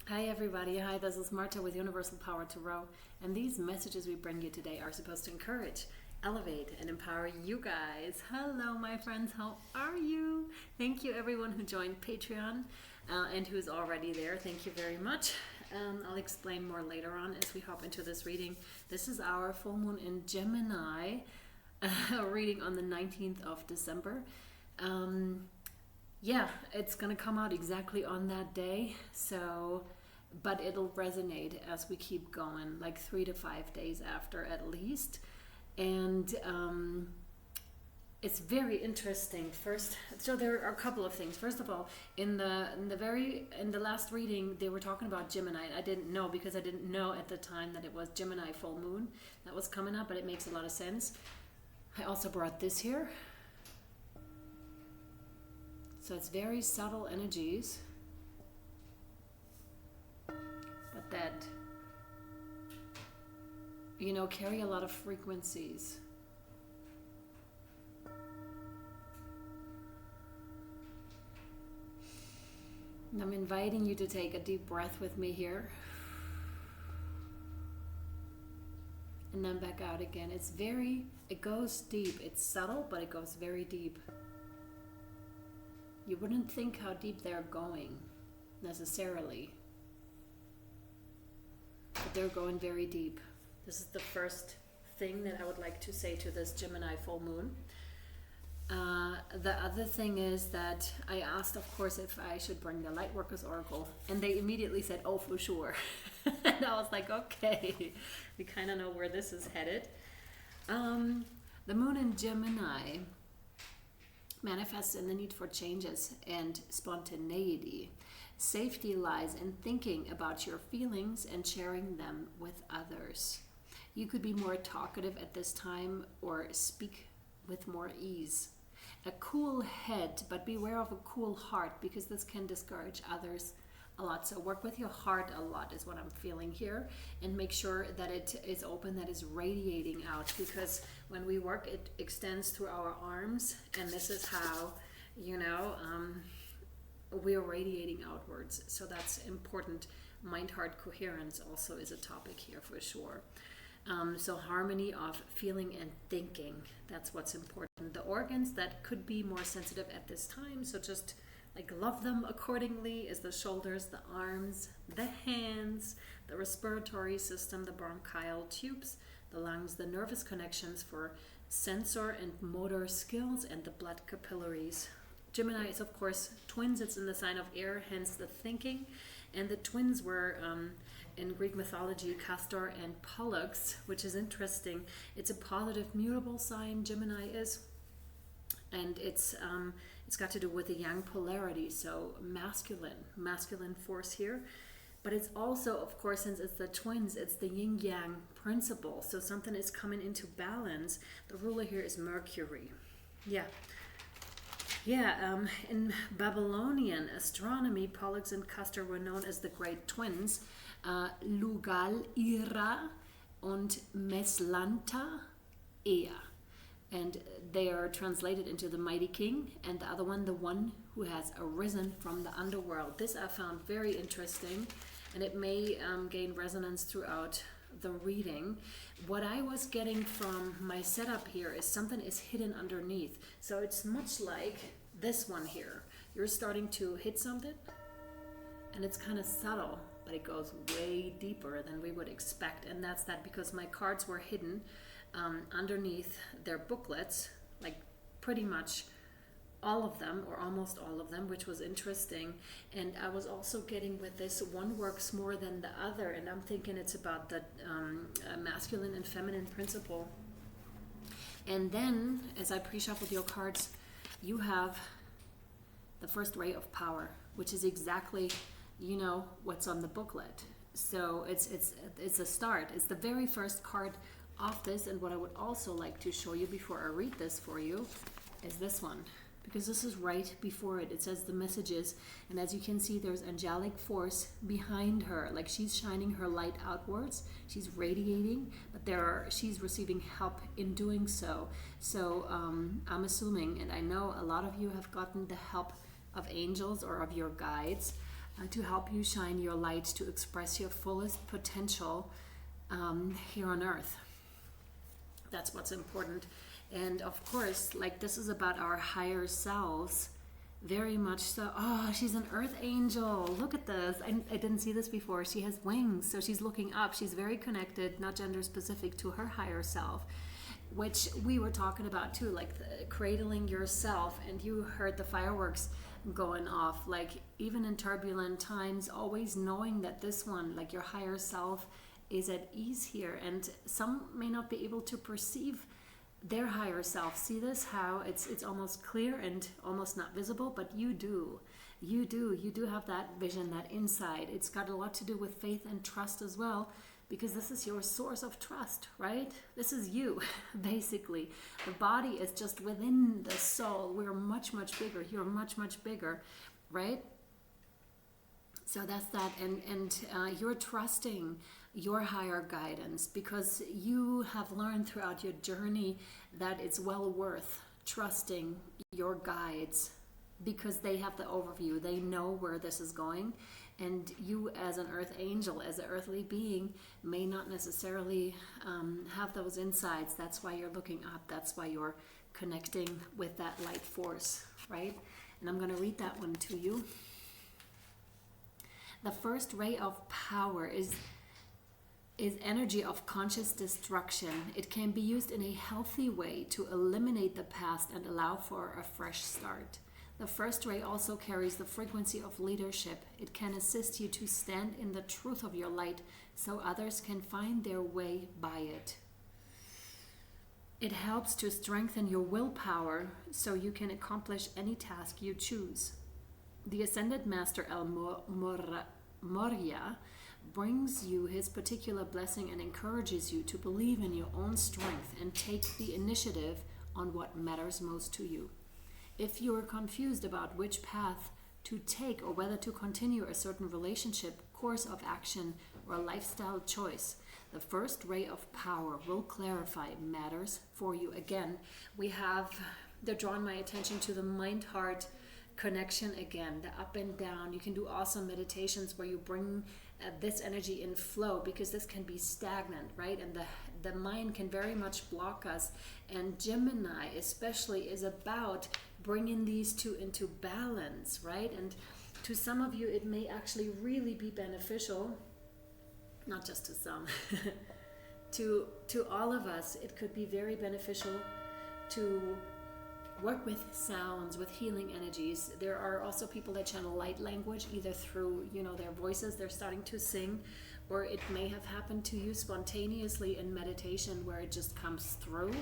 Hi everybody, hi, this is Marta with Universal Power Tarot, and these messages we bring you today are supposed to encourage, elevate, and empower you guys. Hello my friends, how are you? Thank you everyone who joined Patreon and who's already there. Thank you very much. I'll explain more later on as we hop into this reading. This is our full moon in Gemini, reading on the 19th of December. Yeah, it's gonna come out exactly on that day, so but it'll resonate as we keep going, like 3 to 5 days after at least. And it's very interesting. First, so there are a couple of things. First of all, in the last reading they were talking about Gemini, and I didn't know because I didn't know at the time that it was Gemini full moon that was coming up, but it makes a lot of sense. I also brought this here. So it's very subtle energies, but that, you know, carry a lot of frequencies. And I'm inviting you to take a deep breath with me here. And then back out again. It goes deep. It's subtle, but it goes very deep. You wouldn't think how deep they're going, necessarily. But they're going very deep. This is the first thing that I would like to say to this Gemini full moon. The other thing is that I asked, of course, if I should bring the Lightworkers Oracle. And they immediately said, oh, for sure. And I was like, okay, we kind of know where this is headed. The moon in Gemini manifests in the need for changes and spontaneity. Safety lies in thinking about your feelings and sharing them with others. You could be more talkative at this time or speak with more ease. A cool head, but beware of a cool heart, because this can discourage others a lot. So work with your heart a lot is what I'm feeling here, and make sure that it is open, that is radiating out, because when we work it extends through our arms, and this is how, you know, we're radiating outwards. So that's important. Mind-heart coherence also is a topic here for sure. So harmony of feeling and thinking, that's what's important. The organs that could be more sensitive at this time, so just like love them accordingly, is the shoulders, the arms, the hands, the respiratory system, the bronchial tubes, the lungs, the nervous connections for sensor and motor skills, and the blood capillaries. Gemini is, of course, twins. It's in the sign of air, hence the thinking. And the twins were, in Greek mythology, Castor and Pollux, which is interesting. It's a positive, mutable sign, Gemini is. And it's got to do with the yang polarity, so masculine force here. But it's also, of course, since it's the twins, it's the yin-yang principle. So something is coming into balance. The ruler here is Mercury. In Babylonian astronomy, Pollux and Castor were known as the great twins, Lugal, Ira, und Meslanta, Ea. And they are translated into the mighty king, and the other one, the one who has arisen from the underworld. This I found very interesting, and it may gain resonance throughout the reading. What I was getting from my setup here is something is hidden underneath. So it's much like this one here. You're starting to hit something, and it's kind of subtle, but it goes way deeper than we would expect. And that's that because my cards were hidden underneath their booklets, like pretty much all of them or almost all of them, which was interesting. And I was also getting with this, one works more than the other, and I'm thinking it's about the masculine and feminine principle. And then as I pre-shuffled your cards, you have the first ray of power, which is exactly, you know, what's on the booklet. So it's a start. It's the very first card off this. And what I would also like to show you before I read this for you is this one, because this is right before it. It says the messages, and as you can see, there's angelic force behind her, like she's shining her light outwards, she's radiating, but she's receiving help in doing so. So I'm assuming, and I know a lot of you have gotten the help of angels or of your guides, to help you shine your light, to express your fullest potential here on earth. That's what's important. And of course, like, this is about our higher selves, very much so. Oh, she's an earth angel. Look at this. I didn't see this before. She has wings, so she's looking up. She's very connected, not gender specific, to her higher self, which we were talking about too, like cradling yourself. And you heard the fireworks going off, like, even in turbulent times, always knowing that this one, like your higher self, is at ease here. And some may not be able to perceive their higher self. See this, how it's almost clear and almost not visible, but you do have that vision, that insight. It's got a lot to do with faith and trust as well, because this is your source of trust, right? This is you. Basically, the body is just within the soul. We're much bigger. You're much bigger, right? So that's that. And you're trusting your higher guidance, because you have learned throughout your journey that it's well worth trusting your guides, because they have the overview. They know where this is going. And you, as an earth angel, as an earthly being, may not necessarily have those insights. That's why you're looking up. That's why you're connecting with that light force, right? And I'm going to read that one to you. The first ray of power is energy of conscious destruction. It can be used in a healthy way to eliminate the past and allow for a fresh start. The first ray also carries the frequency of leadership. It can assist you to stand in the truth of your light so others can find their way by it. It helps to strengthen your willpower so you can accomplish any task you choose. The Ascended Master El Moria brings you his particular blessing and encourages you to believe in your own strength and take the initiative on what matters most to you. If you are confused about which path to take or whether to continue a certain relationship, course of action, or lifestyle choice, the first ray of power will clarify matters for you. Again, they're drawing my attention to the mind-heart connection again, the up and down. You can do awesome meditations where you bring this energy in flow, because this can be stagnant, right? And the mind can very much block us. And Gemini especially is about bringing these two into balance, right? And to some of you, it may actually really be beneficial, not just to some, to all of us, it could be very beneficial to work with sounds, with healing energies. There are also people that channel light language, either through, their voices, they're starting to sing, or it may have happened to you spontaneously in meditation where it just comes through,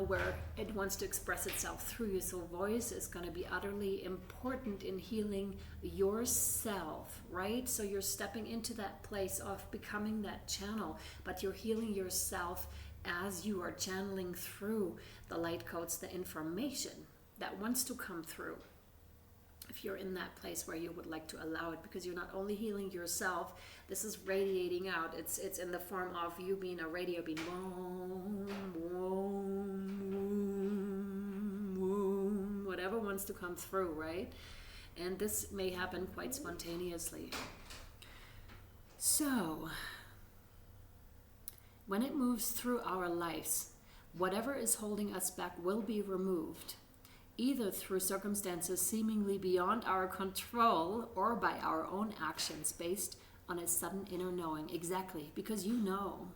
where it wants to express itself through you. So voice is going to be utterly important in healing yourself, right? So you're stepping into that place of becoming that channel, but you're healing yourself as you are channeling through the light codes, the information that wants to come through. If you're in that place where you would like to allow it, because you're not only healing yourself, this is radiating out. It's in the form of you being a radio being whatever wants to come through, right? And this may happen quite spontaneously. So when it moves through our lives, whatever is holding us back will be removed, either through circumstances seemingly beyond our control or by our own actions based on a sudden inner knowing. Exactly, because you know,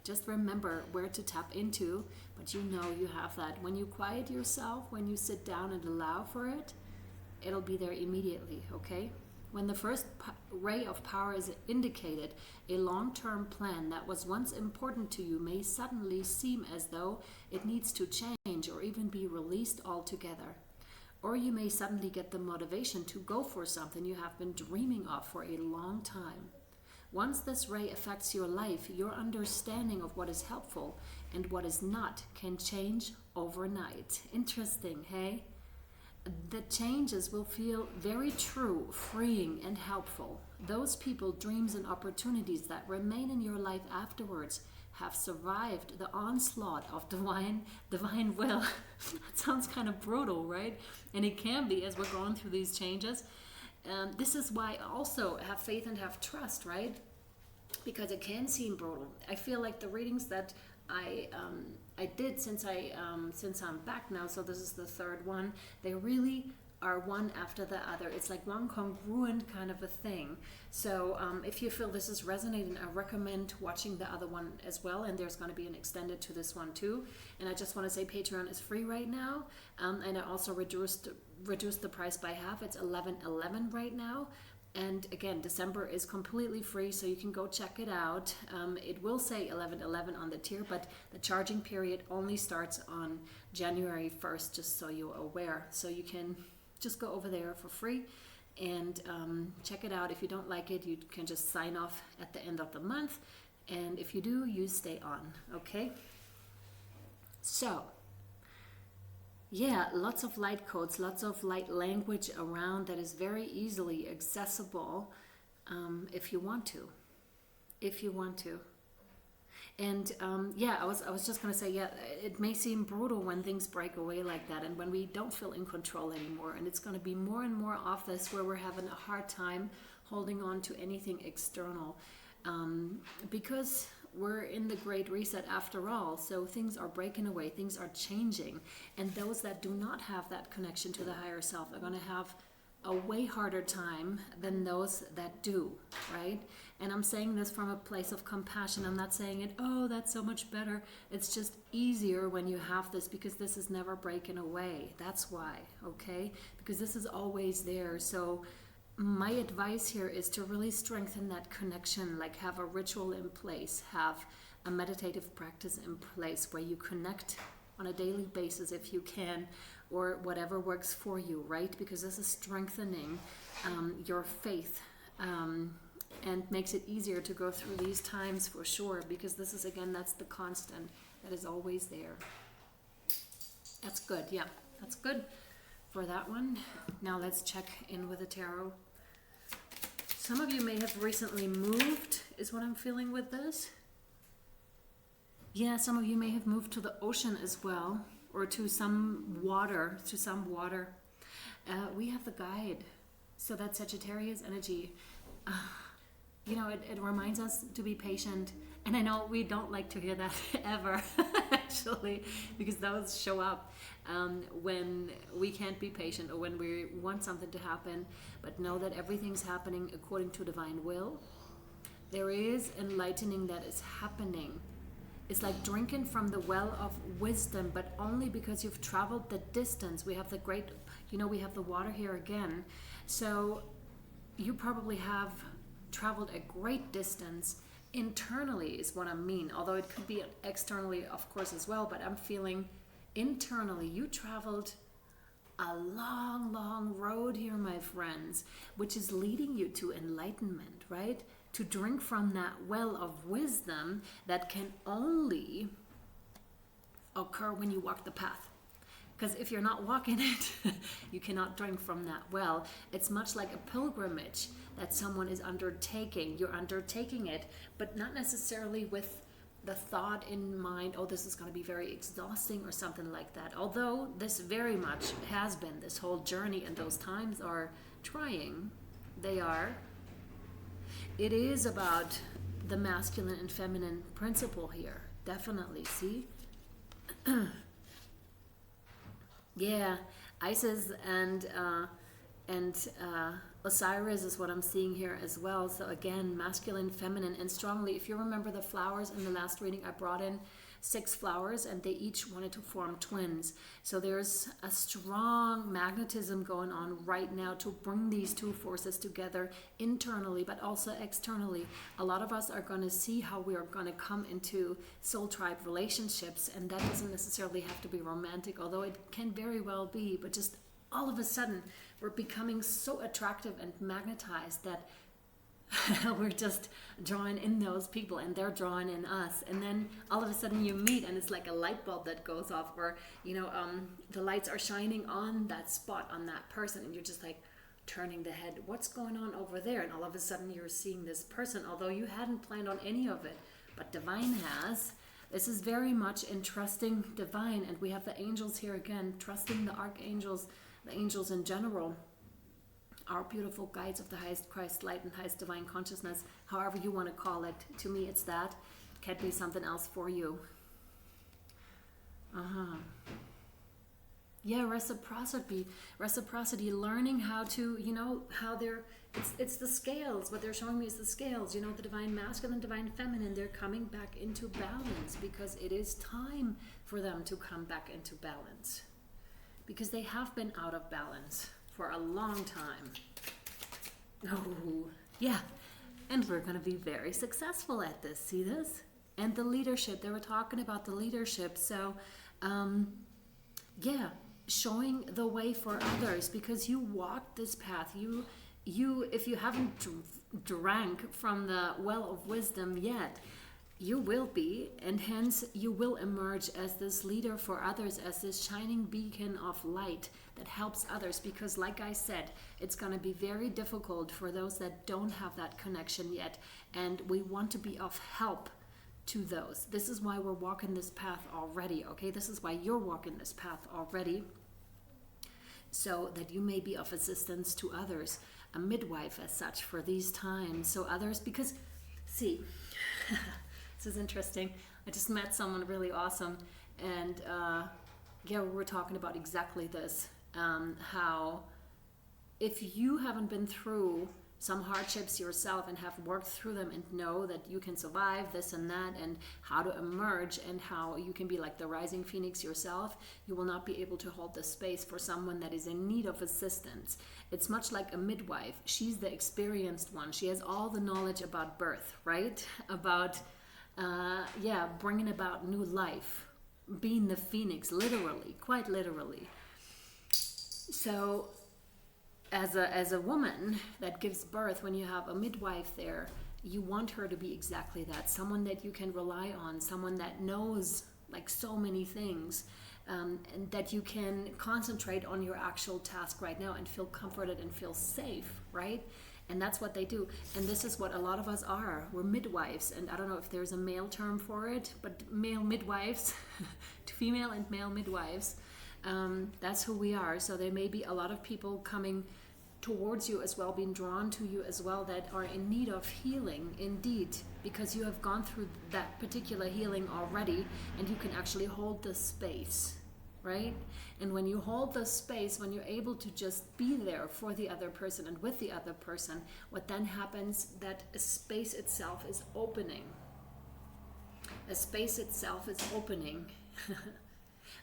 just remember where to tap into, but you have that. When you quiet yourself, when you sit down and allow for it, it'll be there immediately, okay? When the first ray of power is indicated, a long-term plan that was once important to you may suddenly seem as though it needs to change or even be released altogether. Or you may suddenly get the motivation to go for something you have been dreaming of for a long time. Once this ray affects your life, your understanding of what is helpful and what is not can change overnight. Interesting, hey? The changes will feel very true, freeing, and helpful. Those people, dreams, and opportunities that remain in your life afterwards have survived the onslaught of divine will. That sounds kind of brutal, right? And it can be, as we're going through these changes. This is why I also have faith and have trust, right? Because it can seem brutal. I feel like the readings that I did since I'm back now, so this is the third one, they really are one after the other. It's like one congruent kind of a thing. So if you feel this is resonating, I recommend watching the other one as well, and there's going to be an extended to this one too. And I just want to say Patreon is free right now, and I also reduced the price by half. It's $11.11 right now. And again, December is completely free, so you can go check it out. It will say $11.11 on the tier, but the charging period only starts on January 1st, just so you're aware. So you can just go over there for free and check it out. If you don't like it, you can just sign off at the end of the month. And if you do, you stay on, okay? So, yeah, lots of light codes, lots of light language around that is very easily accessible if you want to. If you want to. And yeah, I was just gonna say, yeah, it may seem brutal when things break away like that, and when we don't feel in control anymore. And it's gonna be more and more of this where we're having a hard time holding on to anything external, because we're in the Great Reset after all. So things are breaking away, things are changing, and those that do not have that connection to the higher self are gonna have a way harder time than those that do, right? And I'm saying this from a place of compassion. I'm not saying it, oh, that's so much better. It's just easier when you have this, because this is never breaking away. That's why, okay? Because this is always there. So my advice here is to really strengthen that connection, like have a ritual in place, have a meditative practice in place where you connect on a daily basis if you can, or whatever works for you, right? Because this is strengthening your faith and makes it easier to go through these times for sure, because this is, again, that's the constant that is always there. That's good, yeah, that's good for that one. Now let's check in with the tarot. Some of you may have recently moved, is what I'm feeling with this. Yeah, some of you may have moved to the ocean as well, or to some water, we have the guide. So that's Sagittarius energy. You know, it reminds us to be patient. And I know we don't like to hear that ever, actually, because those show up when we can't be patient or when we want something to happen. But know that everything's happening according to divine will. There is enlightening that is happening. It's like drinking from the well of wisdom, but only because you've traveled the distance. We have the great, you know, we have the water here again. So you probably have traveled a great distance internally is what I mean. Although it could be externally, of course, as well. But I'm feeling internally, you traveled a long, long road here, my friends, which is leading you to enlightenment, right? To drink from that well of wisdom that can only occur when you walk the path. Because if you're not walking it, you cannot drink from that well. It's much like a pilgrimage that someone is undertaking. You're undertaking it, but not necessarily with the thought in mind, oh, this is going to be very exhausting or something like that. Although this very much has been, this whole journey, and those times are trying. They are. It is about the masculine and feminine principle here. Definitely, see? Yeah, Isis and Osiris is what I'm seeing here as well. So again, masculine, feminine, and strongly. If you remember the flowers in the last reading, I brought in 6 flowers and they each wanted to form twins. So there's a strong magnetism going on right now to bring these two forces together internally, but also externally. A lot of us are going to see how we are going to come into soul tribe relationships, and that doesn't necessarily have to be romantic, although it can very well be. But just all of a sudden, we're becoming so attractive and magnetized that we're just drawing in those people and they're drawing in us. And then all of a sudden you meet and it's like a light bulb that goes off, or, you know, the lights are shining on that spot, on that person, and you're just like turning the head, what's going on over there? And all of a sudden you're seeing this person, although you hadn't planned on any of it, but divine has. This is very much in trusting divine, and we have the angels here again, trusting the archangels, the angels in general. our beautiful guides of the highest Christ light and highest divine consciousness, however you want to call it. To me, it's that. It can be something else for you. Yeah, reciprocity, learning how to, how it's the scales. What they're showing me is the scales, the divine masculine, divine feminine. They're coming back into balance because it is time for them to come back into balance. Because they have been out of balance for a long time. Oh, yeah. And we're going to be very successful at this. See this? And the leadership. They were talking about the leadership. So, yeah, showing the way for others, because you walked this path. You if you haven't drank from the well of wisdom yet, you will be, and hence you will emerge as this leader for others, as this shining beacon of light that helps others. Because like I said, it's going to be very difficult for those that don't have that connection yet, and we want to be of help to those. This is why we're walking this path already, okay? This is why you're walking this path already, so that you may be of assistance to others, a midwife as such for these times. So others, because, see, this is interesting. I just met someone really awesome, and yeah, we were talking about exactly this, how if you haven't been through some hardships yourself and have worked through them and know that you can survive this and that, and how to emerge and how you can be like the rising phoenix yourself, you will not be able to hold the space for someone that is in need of assistance. It's much like a midwife. She's the experienced one. She has all the knowledge about birth, right? About yeah, bringing about new life, being the phoenix, literally, quite literally. So as a woman that gives birth, when you have a midwife there, you want her to be exactly that, someone that you can rely on, someone that knows like so many things, and that you can concentrate on your actual task right now and feel comforted and feel safe, right? And that's what they do. And this is what a lot of us are. We're midwives. And I don't know if there's a male term for it, but male midwives, female and male midwives, that's who we are. So there may be a lot of people coming towards you as well, being drawn to you as well, that are in need of healing indeed, because you have gone through that particular healing already, and you can actually hold the space, right? And when you hold the space, when you're able to just be there for the other person and with the other person, what then happens, that a space itself is opening. A space itself is opening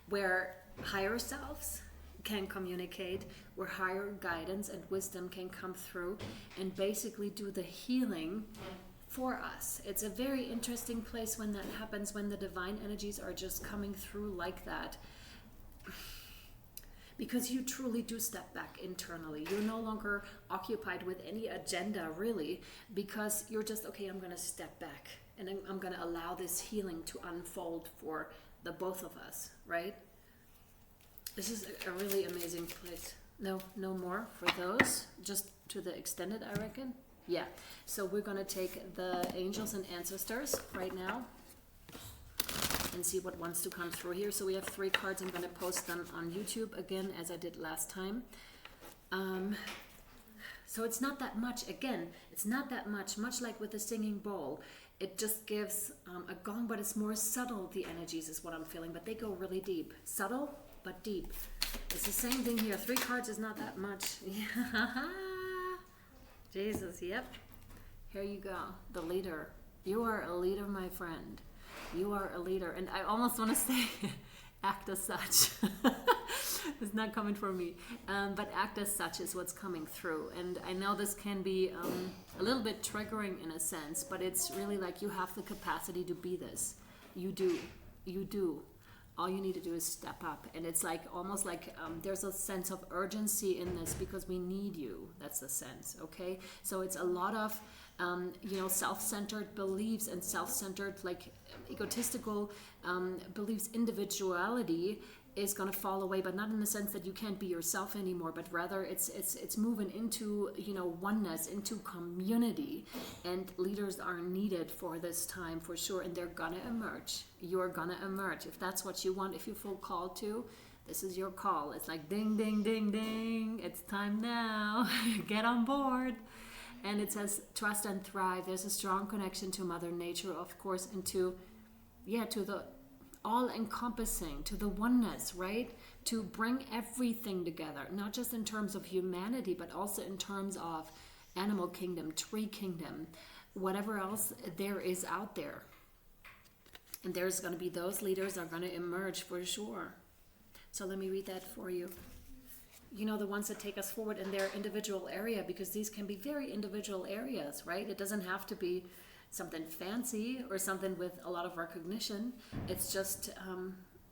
where higher selves can communicate, where higher guidance and wisdom can come through and basically do the healing for us. It's a very interesting place when that happens, when the divine energies are just coming through like that, because you truly do step back internally. You're no longer occupied with any agenda, really, because you're just, okay, I'm going to step back and I'm going to allow this healing to unfold for the both of us, right? This is a really amazing place. No more for those, just to the extended, I reckon. Yeah, so we're going to take the angels and ancestors right now and see what wants to come through here. So we have 3 cards. I'm going to post them on YouTube again, as I did last time. So it's not that much. Again, it's not that much like with the singing bowl. It just gives a gong, but it's more subtle, the energies is what I'm feeling, but they go really deep. Subtle, but deep. It's the same thing here. 3 cards is not that much. Jesus, yep. Here you go. The leader. You are a leader, my friend. You are a leader. And I almost want to say act as such. It's not coming from me. But act as such is what's coming through. And I know this can be a little bit triggering in a sense, but it's really like you have the capacity to be this. You do. You do. All you need to do is step up. And it's like almost like there's a sense of urgency in this, because we need you. That's the sense, okay? So it's a lot of self-centered beliefs and self-centered, like egotistical beliefs. Individuality is going to fall away, but not in the sense that you can't be yourself anymore, but rather it's moving into oneness, into community. And leaders are needed for this time for sure, and they're gonna emerge. You're gonna emerge if that's what you want, if you feel called to. This is your call. It's like ding, ding, ding, ding. It's time now. Get on board. And it says trust and thrive. There's a strong connection to Mother Nature, of course, and to the all-encompassing, to the oneness, right? To bring everything together, not just in terms of humanity, but also in terms of animal kingdom, tree kingdom, whatever else there is out there. And there's going to be those leaders are going to emerge for sure. So let me read that for you. You know, the ones that take us forward in their individual area, because these can be very individual areas, right? It doesn't have to be something fancy or something with a lot of recognition. It's just,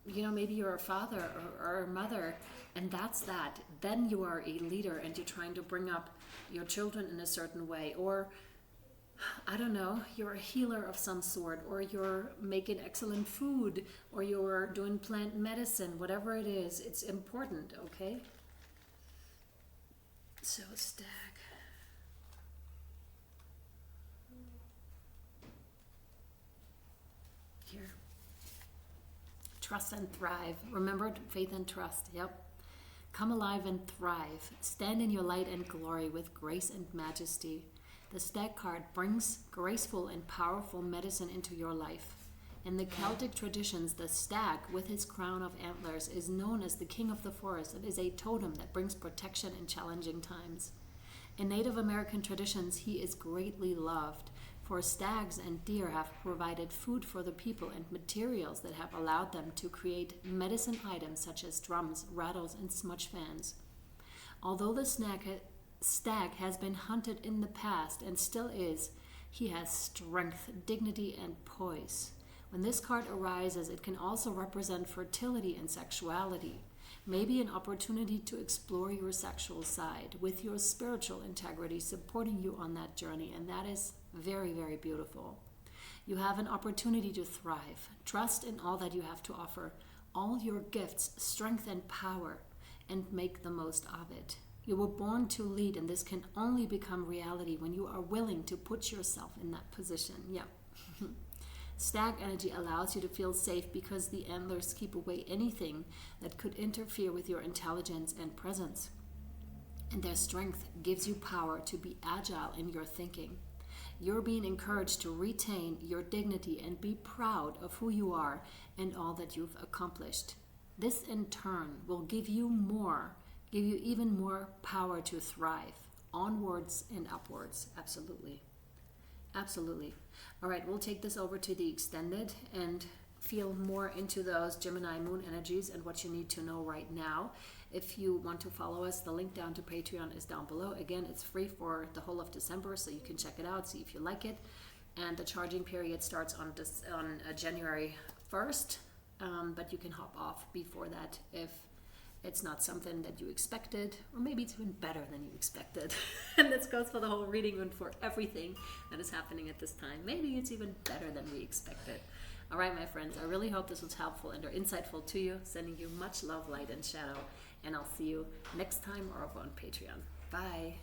maybe you're a father or a mother, and that's that. Then you are a leader and you're trying to bring up your children in a certain way. Or, I don't know, you're a healer of some sort, or you're making excellent food, or you're doing plant medicine, whatever it is, it's important, okay? So stag. Here. Trust and thrive. Remember, faith and trust. Yep. Come alive and thrive. Stand in your light and glory with grace and majesty. The stag card brings graceful and powerful medicine into your life. In the Celtic traditions, the stag, with his crown of antlers, is known as the king of the forest and is a totem that brings protection in challenging times. In Native American traditions, he is greatly loved, for stags and deer have provided food for the people and materials that have allowed them to create medicine items such as drums, rattles, and smudge fans. Although the stag has been hunted in the past and still is, he has strength, dignity, and poise. When this card arises, it can also represent fertility and sexuality, maybe an opportunity to explore your sexual side with your spiritual integrity supporting you on that journey, and that is very, very beautiful. You have an opportunity to thrive. Trust in all that you have to offer, all your gifts, strength, and power, and make the most of it. You were born to lead, and this can only become reality when you are willing to put yourself in that position. Yeah. Stag energy allows you to feel safe because the antlers keep away anything that could interfere with your intelligence and presence. And their strength gives you power to be agile in your thinking. You're being encouraged to retain your dignity and be proud of who you are and all that you've accomplished. This in turn will give you even more power to thrive, onwards and upwards. Absolutely. Absolutely. All right, we'll take this over to the extended and feel more into those Gemini moon energies and what you need to know right now. If you want to follow us, the link down to Patreon is down below. Again, it's free for the whole of December, so you can check it out, see if you like it. And the charging period starts on January 1st, but you can hop off before that if it's not something that you expected, or maybe it's even better than you expected. And this goes for the whole reading and for everything that is happening at this time. Maybe it's even better than we expected. All right, my friends, I really hope this was helpful and or insightful to you. Sending you much love, light, and shadow. And I'll see you next time or over on Patreon. Bye.